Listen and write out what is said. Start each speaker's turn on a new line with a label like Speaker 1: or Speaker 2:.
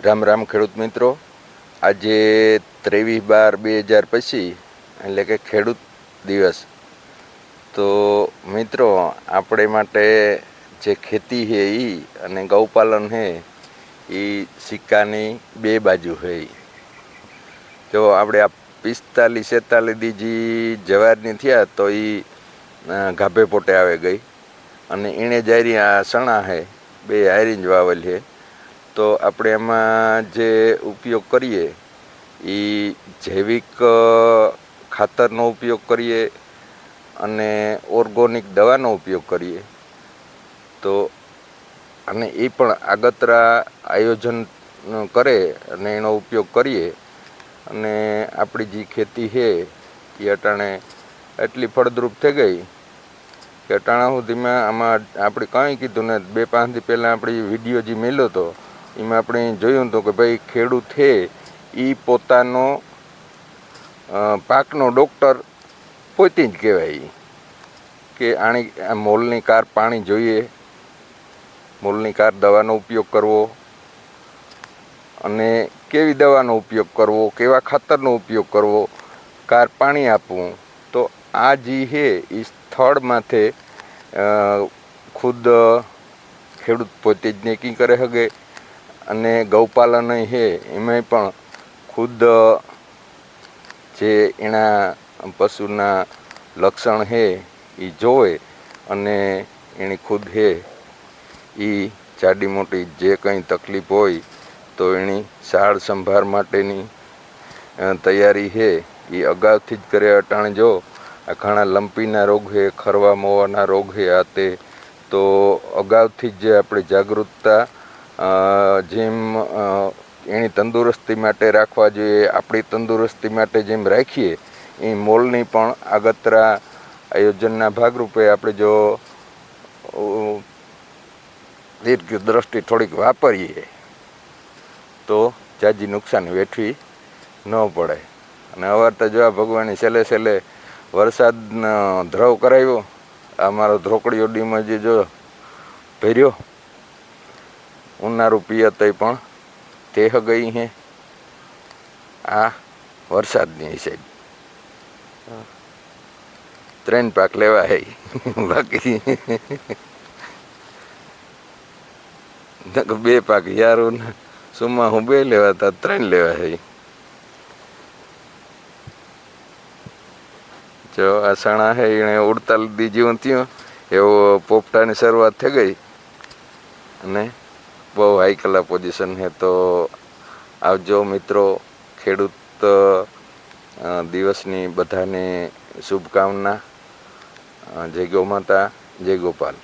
Speaker 1: રામ રામ ખેડૂત મિત્રો। આજે 23/12/2025 એટલે કે ખેડૂત દિવસ। તો મિત્રો આપણે માટે જે ખેતી છે એ અને ગૌપાલન છે એ સિક્કાની બે બાજુ છે। જો આપણે આ 45-46 દી જે જવારની થયા તો એ ગાભે પોટે આવે ગઈ અને એણે જારી આ સણા છે બે હારીને જ વાવેલ છે। તો આપણે એમાં જે ઉપયોગ કરીએ એ જૈવિક ખાતરનો ઉપયોગ કરીએ અને ઓર્ગોનિક દવાનો ઉપયોગ કરીએ તો અને એ પણ આગતરા આયોજન કરે અને એનો ઉપયોગ કરીએ અને આપણી જે ખેતી છે એ અટાણે એટલી ફળદ્રુપ થઈ ગઈ કે અટાણા સુધીમાં આમાં આપણે કંઈ કીધું ને 2-5 દી પહેલાં આપણી વિડીયો જે મેલ્યો હતો એમાં આપણે જોયું હતું કે ભાઈ ખેડૂત છે એ પોતાનો પાકનો ડૉક્ટર પોતે જ કહેવાય કે આ મોલની કાર પાણી જોઈએ, મોલની કાર દવાનો ઉપયોગ કરવો અને કેવી દવાનો ઉપયોગ કરવો, કેવા ખાતરનો ઉપયોગ કરવો, કાર પાણી આપવું। તો આ જે છે એ સ્થળ માથે ખુદ ખેડૂત પોતે જ નક્કી કરે શકે અને ગૌપાલન છે એમાંય પણ ખુદ જે એના પશુના લક્ષણ છે એ જોવે અને એની ખુદ છે એ જાડી મોટી જે કંઈ તકલીફ હોય તો એની સાર સંભાળ માટેની તૈયારી છે એ અગાઉથી જ કરે। અટાણે જો આ ઘણા લંપીના રોગ છે, ખરવા મોવાના રોગ છે, આ તે તો અગાઉથી જ આપણે જાગૃતતા જેમ એની તંદુરસ્તી માટે રાખવા જોઈએ, આપણી તંદુરસ્તી માટે જેમ રાખીએ એ મોલની પણ આગતરા આયોજનના ભાગરૂપે આપણે જો દીર્ઘ દ્રષ્ટિ થોડીક વાપરીએ તો જાજી નુકસાન વેઠવી ન પડે। અને અવાર તો જો આ ભગવાનની છેલ્લે વરસાદનો ધ્રવ કરાવ્યો, આ મારો ધ્રોકડીઓ ડીમાં જે જો ભર્યો ઉનાળું પિયતય પણ તે ગઈ છે આ વરસાદની હિસાબ 3 પાક લેવા હે બાકી 2 પાક યાર સુમાં હું 2 લેવા હતા 3 લેવા હે। જો આ સણા હે એને 48 દી જેવું થયું એવો પોપટાની શરૂઆત થઈ ગઈ અને બહુ હાઈ કલર પોઝિશન છે। તો આવજો મિત્રો, ખેડૂત દિવસની બધાને શુભકામના। જય ગૌ માતા, જય ગોપાલ।